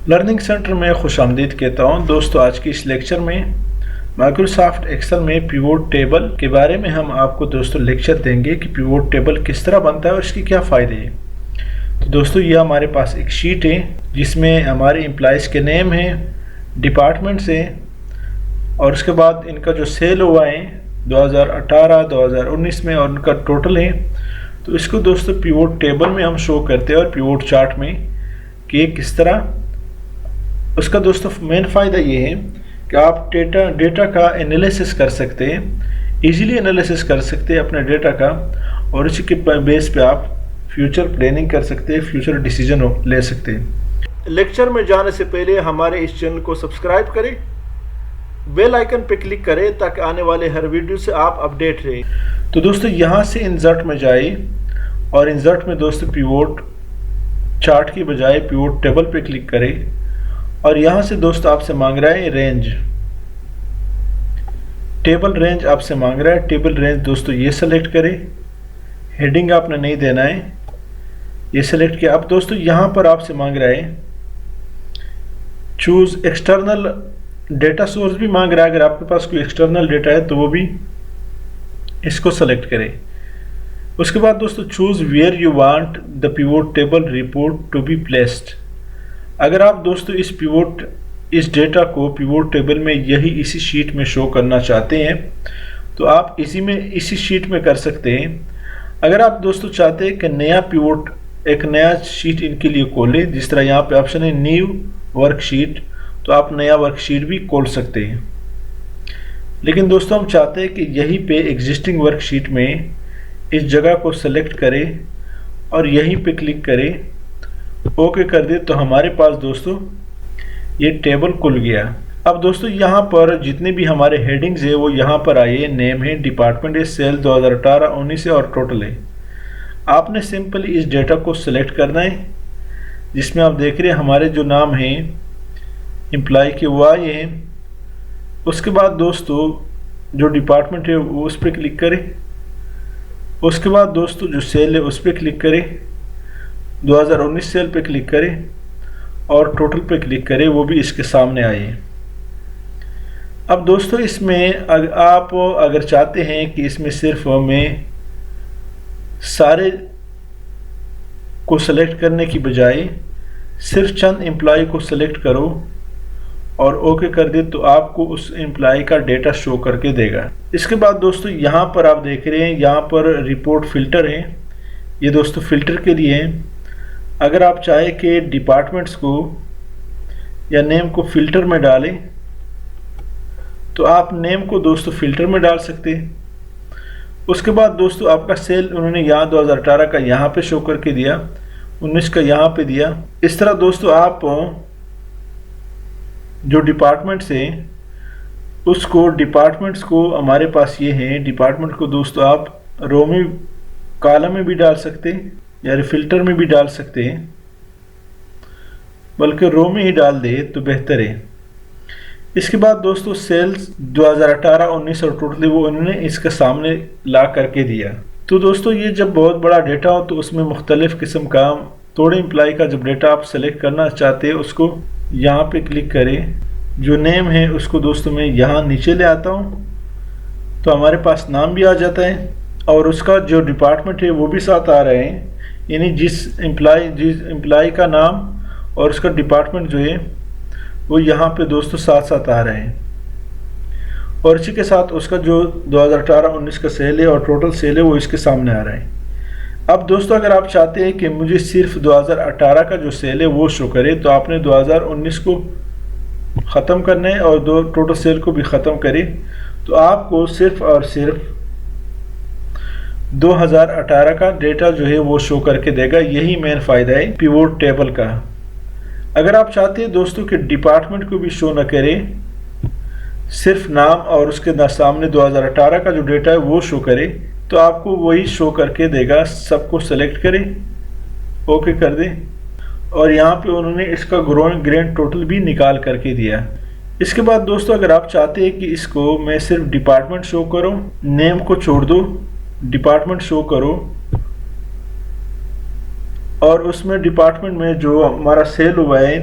Learning centre में खुशामदीद कहता हूँ। दोस्तों, आज की इस लेक्चर में माइक्रोसॉफ्ट एक्सेल में पिवोट टेबल के बारे में हम आपको दोस्तों लेक्चर देंगे कि पिवोट टेबल किस तरह बनता है और इसके क्या फ़ायदे हैं। तो दोस्तों, ये हमारे पास एक शीट है जिसमें हमारे एम्प्लॉइज़ के नेम हैं, डिपार्टमेंट्स हैं और उसके बाद इनका जो सेल हुआ है 2018, 2019 में और उनका टोटल है। तो इसको दोस्तों पिवोट टेबल में हम शो करते हैं और पिवोट चार्ट में कि किस तरह। उसका दोस्तों मेन फ़ायदा ये है कि आप डेटा का एनालिसिस कर सकते हैं, इजीली एनालिसिस कर सकते हैं अपने डेटा का, और इसी के बेस पे आप फ्यूचर प्लानिंग कर सकते हैं, फ्यूचर डिसीजन ले सकते हैं। लेक्चर में जाने से पहले हमारे इस चैनल को सब्सक्राइब करें, बेल आइकन पे क्लिक करें ताकि आने वाले हर वीडियो से आप अपडेट रहें। तो दोस्तों, यहाँ से इंसर्ट में जाए और इंसर्ट में दोस्तों पिवोट चार्ट की बजाय पिवोट टेबल पे क्लिक करें और यहाँ से दोस्तों आपसे मांग रहा है रेंज, टेबल रेंज आपसे मांग रहा है। टेबल रेंज दोस्तों ये सेलेक्ट करें, हेडिंग आपने नहीं देना है, ये सेलेक्ट किया। अब दोस्तों यहाँ पर आपसे मांग रहा है चूज एक्सटर्नल डेटा सोर्स भी मांग रहा है। अगर आपके पास कोई एक्सटर्नल डेटा है तो वो भी इसको सेलेक्ट करें। उसके बाद दोस्तों choose where you want the pivot table report to be placed. अगर आप दोस्तों इस डेटा को पिवोट टेबल में इसी शीट में शो करना चाहते हैं तो आप इसी शीट में कर सकते हैं। अगर आप दोस्तों चाहते हैं कि एक नया शीट इनके लिए खोले, जिस तरह यहाँ पे ऑप्शन है न्यू वर्कशीट, तो आप नया वर्कशीट भी खोल सकते हैं। लेकिन दोस्तों हम चाहते हैं कि यहीं पे एग्जिस्टिंग वर्कशीट में इस जगह को सेलेक्ट करें और यहीं पे क्लिक करें, ओके कर दे, तो हमारे पास दोस्तों ये टेबल खुल गया। अब दोस्तों यहाँ पर जितने भी हमारे हेडिंग्स है वो यहाँ पर आए, नेम है, डिपार्टमेंट है, सेल 2018, 19 है और टोटल है। आपने सिंपली इस डेटा को सिलेक्ट करना है, जिसमें आप देख रहे हैं हमारे जो नाम हैं एम्प्लॉय के वो आए हैं। उसके बाद दोस्तों जो डिपार्टमेंट है वो उस पर क्लिक करें। उसके बाद दोस्तों जो सेल है उस पर क्लिक करें, 2019 सेल पे क्लिक करें और टोटल पे क्लिक करें, वो भी इसके सामने आए। अब दोस्तों इसमें आप अगर चाहते हैं कि इसमें सिर्फ हमें सारे को सेलेक्ट करने की बजाय सिर्फ चंद एम्प्लॉय को सेलेक्ट करो और ओके कर दे, तो आपको उस एम्प्लॉय का डेटा शो करके देगा। इसके बाद दोस्तों यहाँ पर आप देख रहे हैं यहाँ पर रिपोर्ट फिल्टर है, ये दोस्तों फिल्टर के लिए है। अगर आप चाहें कि डिपार्टमेंट्स को या नेम को फिल्टर में डालें तो आप नेम को दोस्तों फिल्टर में डाल सकते हैं। उसके बाद दोस्तों आपका सेल उन्होंने यहाँ 2018 का यहाँ पे शो करके दिया, 19 का यहाँ पे दिया। इस तरह दोस्तों आप जो डिपार्टमेंट्स हैं डिपार्टमेंट्स को हमारे पास ये हैं, डिपार्टमेंट को दोस्तों आप रो में, कॉलम में भी डाल सकते हैं या फिल्टर में भी डाल सकते हैं, बल्कि रो में ही डाल दे तो बेहतर है। इसके बाद दोस्तों सेल्स 2018, 19 और टोटली वो उन्होंने इसके सामने ला करके दिया। तो दोस्तों ये जब बहुत बड़ा डेटा हो तो उसमें मुख्तलिफ किस्म का, थोड़े एम्प्लॉय का जब डेटा आप सेलेक्ट करना चाहते हैं उसको यहाँ पे क्लिक करें। जो नेम है उसको दोस्तों मैं यहाँ नीचे ले आता हूँ तो हमारे पास नाम भी आ जाता है और उसका जो डिपार्टमेंट है वो भी साथ आ रहे हैं, यानी जिस एम्प्लॉय का नाम और उसका डिपार्टमेंट जो है वो यहाँ पे दोस्तों साथ साथ आ रहे हैं। और इसी के साथ उसका जो 2018, 19 का सेल है और टोटल सेल है वो इसके सामने आ रहा है। अब दोस्तों अगर आप चाहते हैं कि मुझे सिर्फ 2018 का जो सेल है वो शो करे, तो आपने 2019 को ख़त्म करना है और टोटल सेल को भी ख़त्म करें, तो आपको सिर्फ और सिर्फ 2018 का डेटा जो है वो शो करके देगा। यही मेन फ़ायदा है पिवोट टेबल का। अगर आप चाहते हैं दोस्तों कि डिपार्टमेंट को भी शो न करें, सिर्फ नाम और उसके सामने 2018 का जो डेटा है वो शो करे, तो आपको वही शो करके देगा। सबको सेलेक्ट करें, ओके कर दें और यहाँ पे उन्होंने इसका ग्रेड टोटल भी निकाल करके दिया। इसके बाद दोस्तों अगर आप चाहते हैं कि इसको मैं सिर्फ डिपार्टमेंट शो करूँ, नेम को छोड़ दो, डिपार्टमेंट शो करो और उसमें डिपार्टमेंट में जो हमारा सेल हुआ है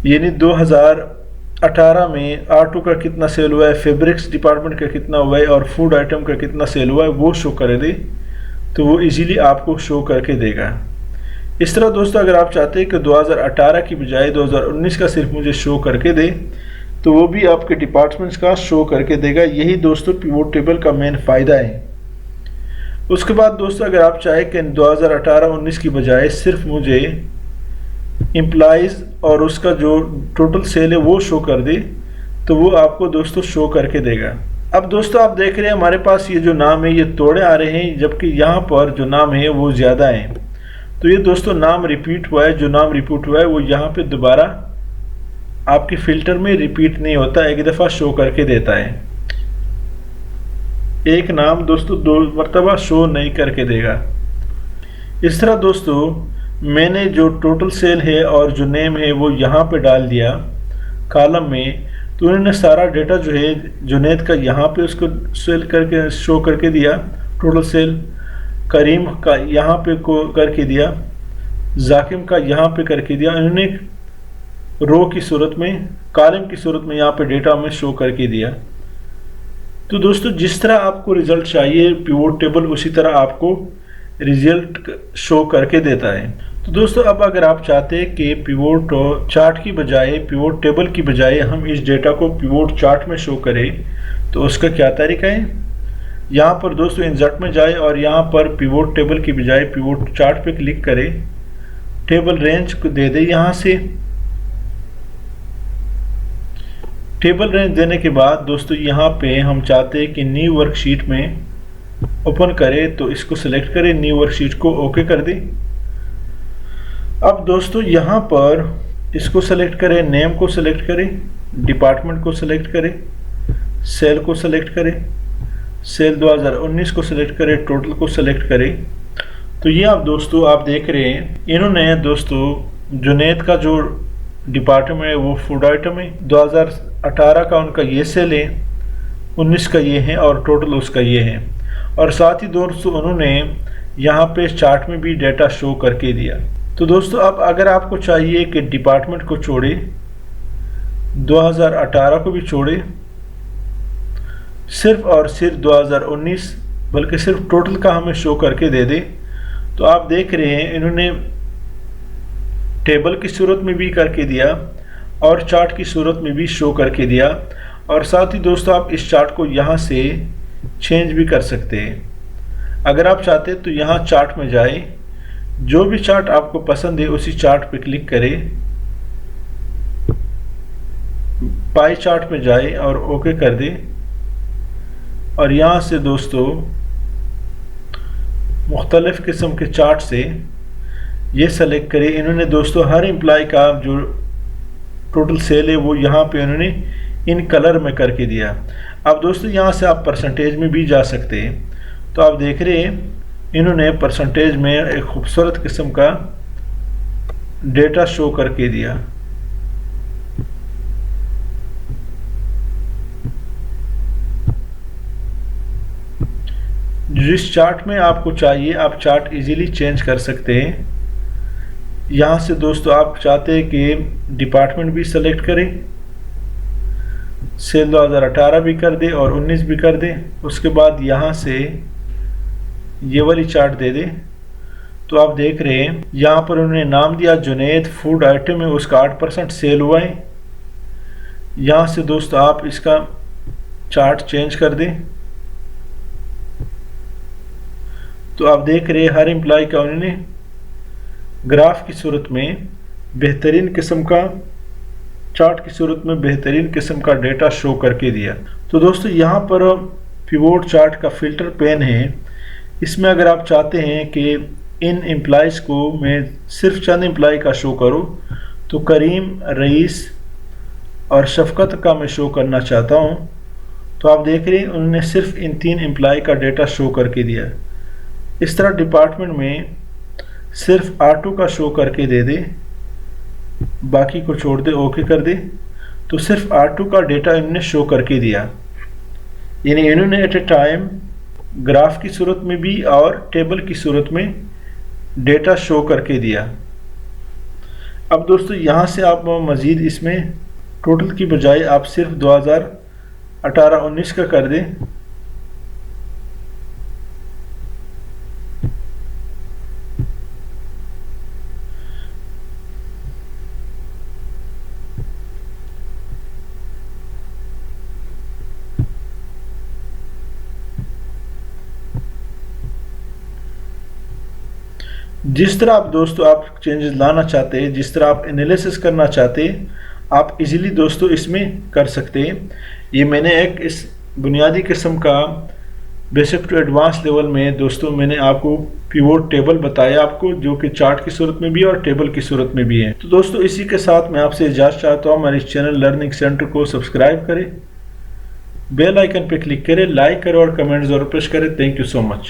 यानी 2018 में R2 का कितना सेल हुआ है, फैब्रिक्स डिपार्टमेंट का कितना हुआ है और फूड आइटम का कितना सेल हुआ है वो शो कर दे, तो वो इजीली आपको शो करके देगा। इस तरह दोस्तों अगर आप चाहते हैं कि 2018 की बजाय 2019 का सिर्फ मुझे शो करके दे, तो वो भी आपके डिपार्टमेंट्स का शो करके देगा। यही दोस्तों पिवोट टेबल का मेन फ़ायदा है। उसके बाद दोस्तों अगर आप चाहें कि 2018-19 की बजाय सिर्फ मुझे एम्प्लॉइज़ और उसका जो टोटल सेल है वो शो कर दे, तो वो आपको दोस्तों शो करके देगा। अब दोस्तों आप देख रहे हैं हमारे पास ये जो नाम है ये तोड़े आ रहे हैं, जबकि यहाँ पर जो नाम है वो ज़्यादा है। तो ये दोस्तों नाम रिपीट हुआ है, जो नाम रिपीट हुआ है वो यहाँ पे दोबारा आपके फ़िल्टर में रिपीट नहीं होता, एक दफ़ा शो करके देता है। एक नाम दोस्तों 2 मरतबा शो नहीं करके देगा। इस तरह दोस्तों मैंने जो टोटल सेल है और जो नेम है वो यहाँ पे डाल दिया कॉलम में, तो उन्होंने सारा डेटा जो है जुनैद का यहाँ पे उसको सेल करके शो करके दिया, टोटल सेल करीम का यहाँ पे को करके दिया, जाकिम का यहाँ पे करके दिया। इन्होंने रो की सूरत में, कॉलम की सूरत में यहाँ पे डेटा में शो करके दिया। तो दोस्तों जिस तरह आपको रिज़ल्ट चाहिए पिवोट टेबल उसी तरह आपको रिज़ल्ट शो करके देता है। तो दोस्तों अब अगर आप चाहते हैं कि पिवोट चार्ट की बजाय, पिवोट टेबल की बजाय हम इस डेटा को पिवोट चार्ट में शो करें, तो उसका क्या तरीका है। यहाँ पर दोस्तों इंसर्ट में जाए और यहाँ पर पिवोट टेबल की बजाय पिवोट चार्ट पे क्लिक करें, टेबल रेंज को दे दे। यहाँ से टेबल रेंज देने के बाद दोस्तों यहाँ पे हम चाहते हैं कि न्यू वर्कशीट में ओपन करें, तो इसको सिलेक्ट करें, न्यू वर्कशीट को ओके कर दें। अब दोस्तों यहाँ पर इसको सेलेक्ट करें, नेम को सिलेक्ट करें, डिपार्टमेंट को सिलेक्ट करें, सेल को सिलेक्ट करें, सेल 2019 को सिलेक्ट करें, टोटल को सिलेक्ट करें। तो ये आप दोस्तों आप देख रहे हैं इन्होंने दोस्तों जुनैद का जो डिपार्टमेंट है वो फूड आइटम है, 2018 का उनका ये सेल है, 19 का ये है और टोटल उसका ये है। और साथ ही दोस्तों उन्होंने यहाँ पे चार्ट में भी डेटा शो करके दिया। तो दोस्तों अब अगर आपको चाहिए कि डिपार्टमेंट को छोड़े, 2018 को भी छोड़े, सिर्फ और सिर्फ 2019 बल्कि सिर्फ टोटल का हमें शो करके दे दे, तो आप देख रहे हैं इन्होंने टेबल की सूरत में भी करके दिया और चार्ट की सूरत में भी शो करके दिया। और साथ ही दोस्तों आप इस चार्ट को यहाँ से चेंज भी कर सकते हैं। अगर आप चाहते हैं तो यहाँ चार्ट में जाए, जो भी चार्ट आपको पसंद है उसी चार्ट पे क्लिक करें, पाई चार्ट में जाए और ओके कर दें। और यहाँ से दोस्तों मुख्तलिफ किस्म के चार्ट से ये सेलेक्ट करें। इन्होंने दोस्तों हर एम्प्लॉय का जो टोटल सेल है वो यहाँ पे उन्होंने इन कलर में करके दिया। अब दोस्तों यहाँ से आप परसेंटेज में भी जा सकते हैं। तो आप देख रहे हैं इन्होंने परसेंटेज में एक खूबसूरत किस्म का डेटा शो करके दिया। जिस चार्ट में आपको चाहिए आप चार्ट इजीली चेंज कर सकते हैं। यहाँ से दोस्तों आप चाहते हैं कि डिपार्टमेंट भी सेलेक्ट करें, सेल 2018 भी कर दे और 19 भी कर दे। उसके बाद यहाँ से ये वाली चार्ट दे दे। तो आप देख रहे हैं यहाँ पर उन्होंने नाम दिया जुनैद, फूड आइटम है उसका 8% सेल हुआ है। यहाँ से दोस्तों आप इसका चार्ट चेंज कर दें। तो आप देख रहे हैं हर एम्प्लॉय का उन्होंने ग्राफ की सूरत में बेहतरीन किस्म का, चार्ट की सूरत में बेहतरीन किस्म का डेटा शो करके दिया। तो दोस्तों यहाँ पर पिवोट चार्ट का फ़िल्टर पेन है। इसमें अगर आप चाहते हैं कि इन एम्प्लॉइज़ को मैं सिर्फ चंद एम्प्लॉय का शो करूँ, तो करीम, रईस और शफकत का मैं शो करना चाहता हूँ। तो आप देख रहे हैं उन्होंने सिर्फ इन 3 एम्प्लॉय का डेटा शो करके दिया। इस तरह डिपार्टमेंट में सिर्फ R2 का शो करके दे दे, बाकी को छोड़ दे, ओके कर दे। तो सिर्फ R2 का डेटा इन्होंने शो करके दिया। यानी इन्होंने एट ए टाइम ग्राफ की सूरत में भी और टेबल की सूरत में डेटा शो करके दिया। अब दोस्तों यहाँ से आप मज़ीद इसमें टोटल की बजाय आप सिर्फ 2018-19 का कर दें। जिस तरह आप दोस्तों आप चेंजेस लाना चाहते हैं, जिस तरह आप एनालिसिस करना चाहते हैं, आप इजीली दोस्तों इसमें कर सकते हैं। ये मैंने एक इस बुनियादी किस्म का बेसिक टू एडवांस लेवल में दोस्तों मैंने आपको पिवोट टेबल बताया आपको, जो कि चार्ट की सूरत में भी है और टेबल की सूरत में भी है। तो दोस्तों इसी के साथ मैं आपसे इजाज़त चाहता हूँ। हमारे चैनल लर्निंग सेंटर को सब्सक्राइब करें, बेल आइकन पर क्लिक करें, लाइक करें और कमेंट ज़रूर पेश करें। Thank you so much.